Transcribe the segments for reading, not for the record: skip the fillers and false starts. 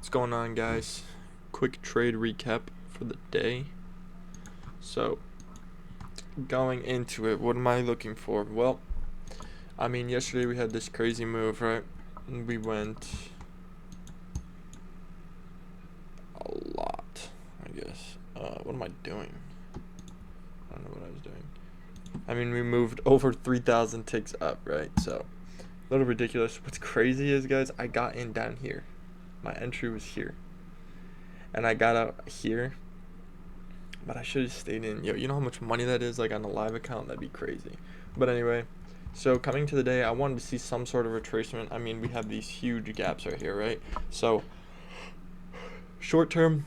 What's going on, guys? Quick trade recap for the day. So, going into it, what am I looking for? Well, I mean, yesterday we had this crazy move, right? And we went a lot, I guess. What am I doing? I don't know what I was doing. I mean, we moved over 3,000 ticks up, right? So, a little ridiculous. What's crazy is, guys, I got in down here. My entry was here. And I got out here. But I should have stayed in. Yo, you know how much money that is, like, on a live account? That'd be crazy. But anyway, so coming to the day, I wanted to see some sort of retracement. I mean, we have these huge gaps right here, right? So, short term,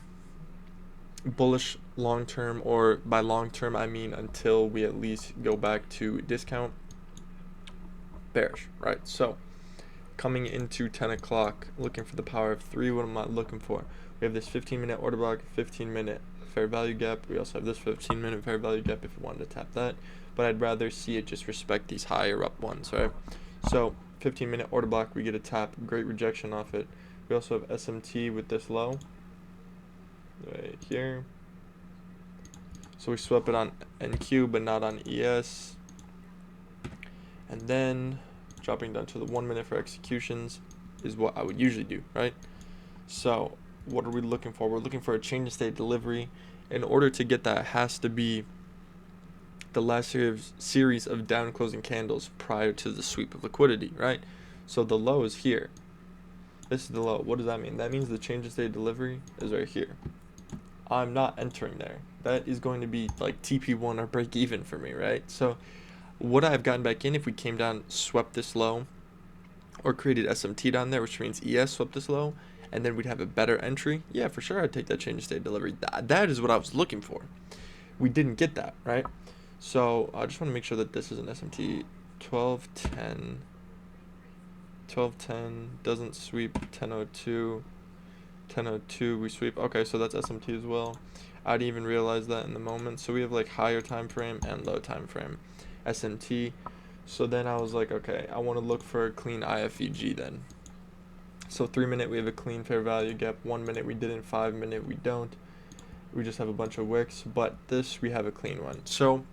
bullish, long term, or by long term, I mean until we at least go back to discount, bearish, right? So, coming into 10 o'clock, looking for the power of 3. What am I looking for? We have this 15-minute order block, 15-minute fair value gap. We also have this 15-minute fair value gap if we wanted to tap that. But I'd rather see it just respect these higher up ones, right? So 15-minute order block, we get a tap. Great rejection off it. We also have SMT with this low right here. So we swap it on NQ, but not on ES. And then dropping down to the 1 minute for executions is what I would usually do, right? So what are we looking for? We're looking for a change in state delivery. In order to get that, it has to be the last series of down closing candles prior to the sweep of liquidity, right? So the low is here. This is the low. What does that mean? That means the change in state delivery is right here. I'm not entering there. That is going to be like TP1 or break even for me, right? So would I have gotten back in if we came down, swept this low, or created SMT down there, which means ES swept this low, and then we'd have a better entry? Yeah, for sure I'd take that change of state delivery. That is what I was looking for. We didn't get that, right? So I just want to make sure that this is an SMT. 1210 doesn't sweep. 1002 we sweep. Okay, so that's SMT as well. I didn't even realize that in the moment. So we have like higher time frame and low time frame SMT. So then I was like, okay, I want to look for a clean IFEG then. So 3 minute we have a clean fair value gap. 1 minute we didn't. 5 minute we don't. We just have a bunch of wicks. But this we have a clean one. So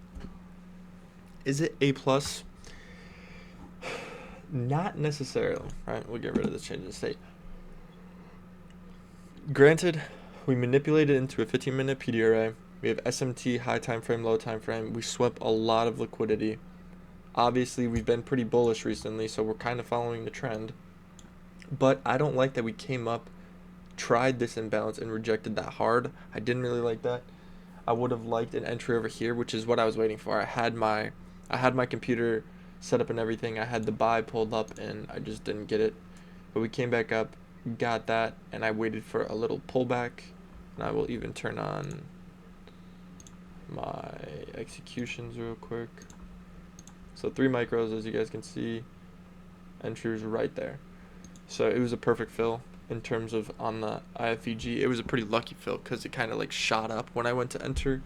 is it A plus? Not necessarily, right? We'll get rid of this change in state. Granted, we manipulated into a 15-minute PDRA. We have SMT, high time frame, low time frame. We swept a lot of liquidity. Obviously, we've been pretty bullish recently, so we're kind of following the trend. But I don't like that we came up, tried this imbalance, and rejected that hard. I didn't really like that. I would have liked an entry over here, which is what I was waiting for. I had my computer set up and everything. I had the buy pulled up, and I just didn't get it. But we came back up, got that, and I waited for a little pullback. And I will even turn on my executions real quick. So 3 micros, as you guys can see, entry was right there. So it was a perfect fill in terms of on the IFEG. It was a pretty lucky fill because it kind of like shot up when I went to enter,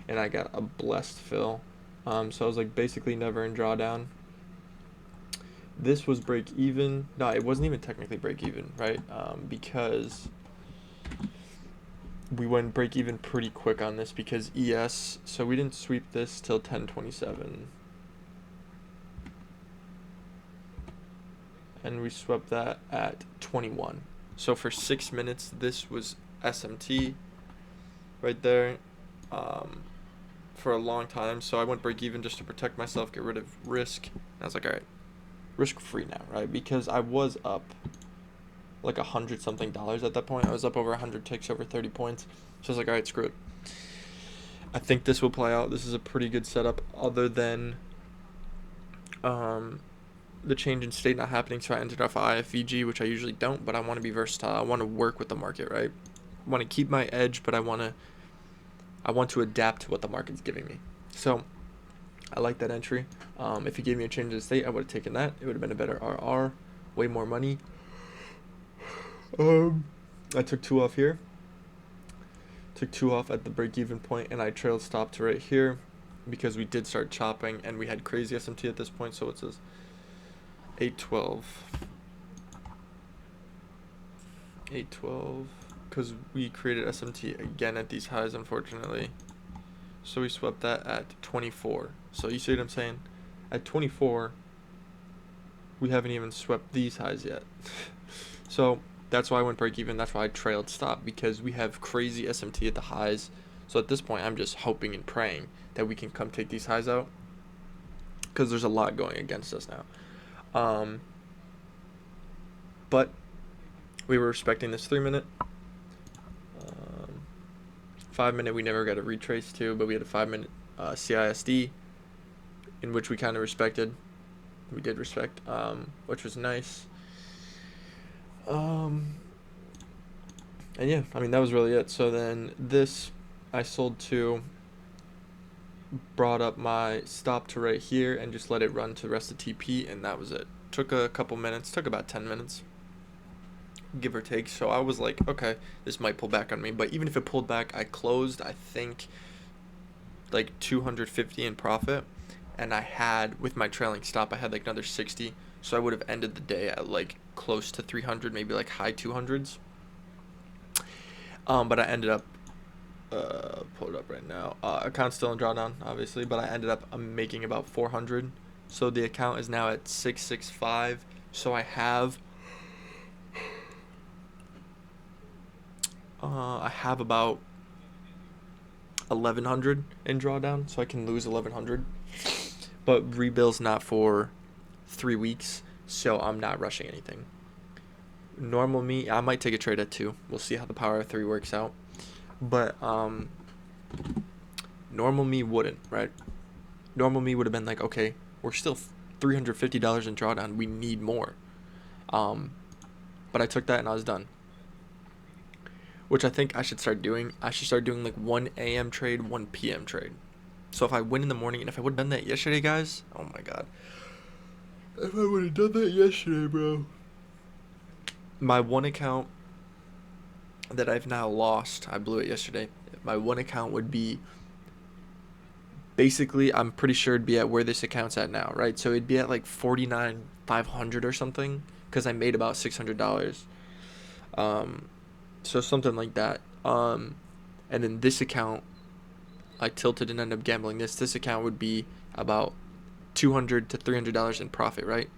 and I got a blessed fill. So I was like basically never in drawdown. This was break even. No, it wasn't even technically break even, right? Because we went break even pretty quick on this because ES. So we didn't sweep this till 10:27. And we swept that at 21. So for 6 minutes, this was SMT right there for a long time. So I went break even just to protect myself, get rid of risk. And I was like, all right, risk free now, right? Because I was up like $100-something at that point. I was up over 100 ticks, over 30 points. So I was like, all right, screw it. I think this will play out. This is a pretty good setup other than the change in state not happening, so I entered off IFEG, which I usually don't, but I want to be versatile. I want to work with the market, right? I want to keep my edge, but I want to adapt to what the market's giving me. So I like that entry. If he gave me a change in state, I would have taken that. It would have been a better RR, way more money. I took 2 off here. Took 2 off at the break-even point, and I trailed stop to right here because we did start chopping, and we had crazy SMT at this point, so it says 812. 812, because we created SMT again at these highs, unfortunately. So we swept that at 24. So you see what I'm saying? At 24, we haven't even swept these highs yet. So that's why I went break even. That's why I trailed stop, because we have crazy SMT at the highs. So at this point, I'm just hoping and praying that we can come take these highs out, because there's a lot going against us now. But we were respecting this 3-minute. 5-minute we never got a retrace to, but we had a 5-minute CISD in which we kind of respected. We did respect, which was nice. And yeah, I mean, that was really it. So then this I sold to, brought up my stop to right here and just let it run to the rest of TP, and that was it. Took a couple minutes, took about 10 minutes, give or take. So I was like, okay, this might pull back on me, but even if it pulled back, I closed, I think, like 250 in profit, and I had, with my trailing stop, I had like another 60, so I would have ended the day at like close to 300, maybe like high 200s. But I ended up pull it up right now. Account's still in drawdown, obviously, but I ended up making about 400. So the account is now at 665. So I have about 1100 in drawdown, so I can lose 1100. But rebill's not for 3 weeks, so I'm not rushing anything. Normal me, I might take a trade at 2. We'll see how the power of 3 works out. But normal me wouldn't, right? Normal me would have been like, okay, we're still $350 in drawdown. We need more. But I took that and I was done. Which I think I should start doing. I should start doing like 1 a.m. trade, 1 p.m. trade. So if I win in the morning, and if I would have done that yesterday, guys, oh my god. If I would have done that yesterday, bro. My one account that I've now lost, I blew it yesterday. My one account would be, basically, I'm pretty sure it'd be at where this account's at now, right? So it'd be at like 49,500 or something, because I made about $600. So something like that. And then this account, I tilted and ended up gambling this. This account would be about $200 to $300 in profit, right?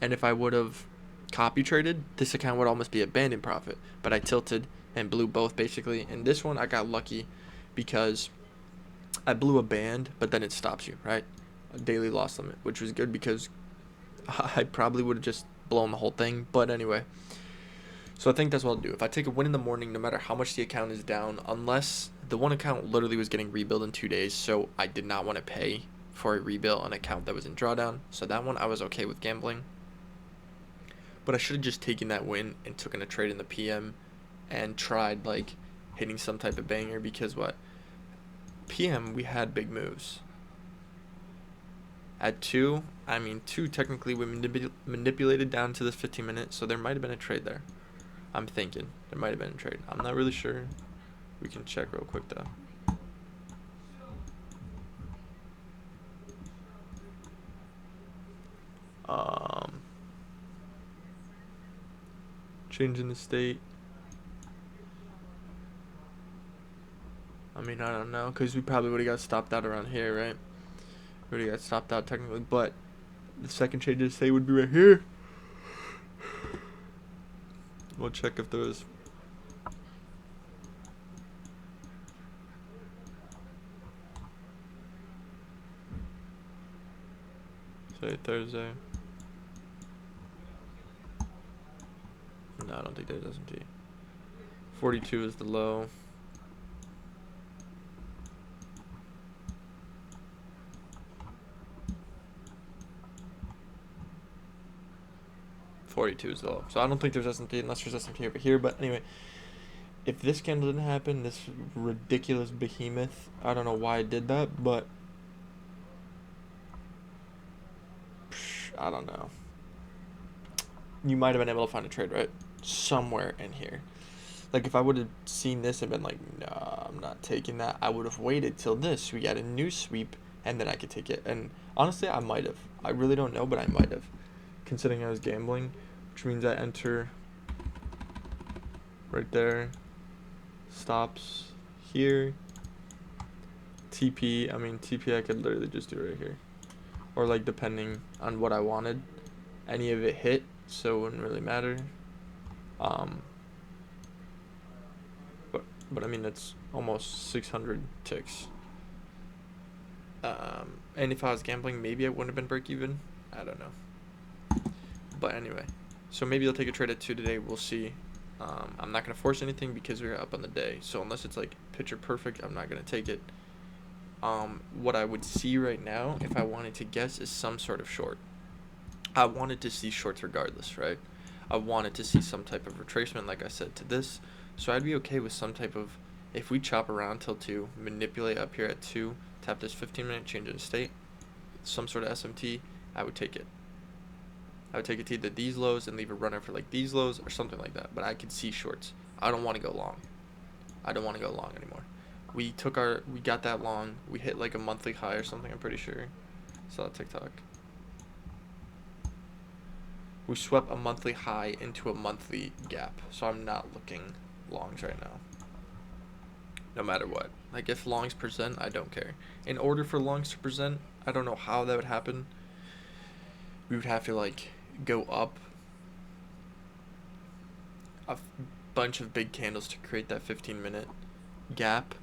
And if I would have copy traded, this account would almost be a band in profit. But I tilted and blew both, basically. And this one, I got lucky because I blew a band, but then it stops you, right? A daily loss limit, which was good because I probably would have just blown the whole thing. But anyway, so I think that's what I'll do. If I take a win in the morning, no matter how much the account is down, unless the one account literally was getting rebuild in 2 days, so I did not want to pay for a rebuild on an account that was in drawdown. So that one I was okay with gambling. But I should have just taken that win and taken a trade in the PM and tried like hitting some type of banger, because what? PM, we had big moves. At 2, I mean 2 technically we manipulated down to this 15 minutes, so there might have been a trade there. I'm thinking there might have been a trade. I'm not really sure. We can check real quick though. Changing the state. I mean, I don't know, because we probably would have got stopped out around here, right? We would have got stopped out technically, but the second change of state would be right here. We'll check if there was. Say Thursday. No, I don't think there's S&P. 42 is the low. $42 is the low. So I don't think there's S&P unless there's S&P over here. But anyway, if this candle didn't happen, this ridiculous behemoth, I don't know why I did that, but I don't know. You might have been able to find a trade, right? Somewhere in here. Like, if I would have seen this and been like, nah, I'm not taking that, I would have waited till this. We got a new sweep, and then I could take it. And honestly, I might have. I really don't know, but I might have. Considering I was gambling, which means I enter right there. Stops here. TP, I mean, TP I could literally just do right here. Or like depending on what I wanted. Any of it hit, so it wouldn't really matter. But I mean, it's almost 600 ticks. And if I was gambling, maybe I wouldn't have been break even. I don't know. But anyway, so maybe I'll take a trade at 2 today. We'll see. I'm not going to force anything because we're up on the day. So unless it's like picture perfect, I'm not going to take it. What I would see right now, if I wanted to guess, is some sort of short. I wanted to see shorts regardless, right? I wanted to see some type of retracement, like I said, to this. So I'd be okay with some type of, if we chop around till 2, manipulate up here at 2, tap this 15-minute change in state, some sort of SMT, I would take it. I would take it to either these lows and leave a runner for like these lows or something like that. But I could see shorts. I don't want to go long. I don't want to go long anymore. We got that long. We hit like a monthly high or something, I'm pretty sure. Saw TikTok. We swept a monthly high into a monthly gap. So I'm not looking longs right now. No matter what. Like if longs present, I don't care. In order for longs to present, I don't know how that would happen. We would have to like go up a bunch of big candles to create that 15-minute gap.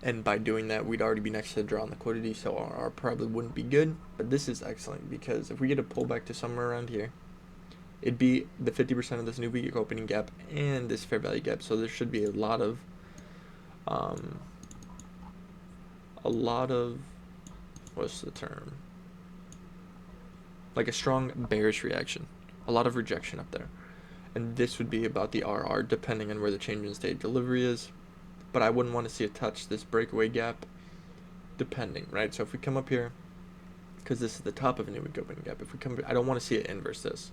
And by doing that, we'd already be next to the draw on liquidity, so our probably wouldn't be good. But this is excellent because if we get a pullback to somewhere around here, it'd be the 50% of this new week opening gap and this fair value gap. So there should be a lot of what's the term? Like a strong bearish reaction, a lot of rejection up there. And this would be about the RR depending on where the change in state delivery is. But I wouldn't want to see it touch this breakaway gap depending, right? So if we come up here, because this is the top of a new week opening gap, if we come, I don't want to see it inverse this.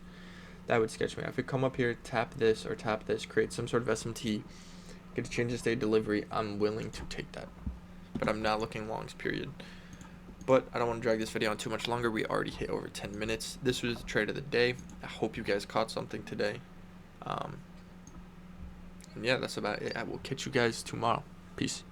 That would sketch me out. If we come up here, tap this or tap this, create some sort of SMT, get a change in state delivery, I'm willing to take that. But I'm not looking longs, period. But I don't want to drag this video on too much longer. We already hit over 10 minutes. This was the trade of the day. I hope you guys caught something today. And yeah, that's about it. I will catch you guys tomorrow. Peace.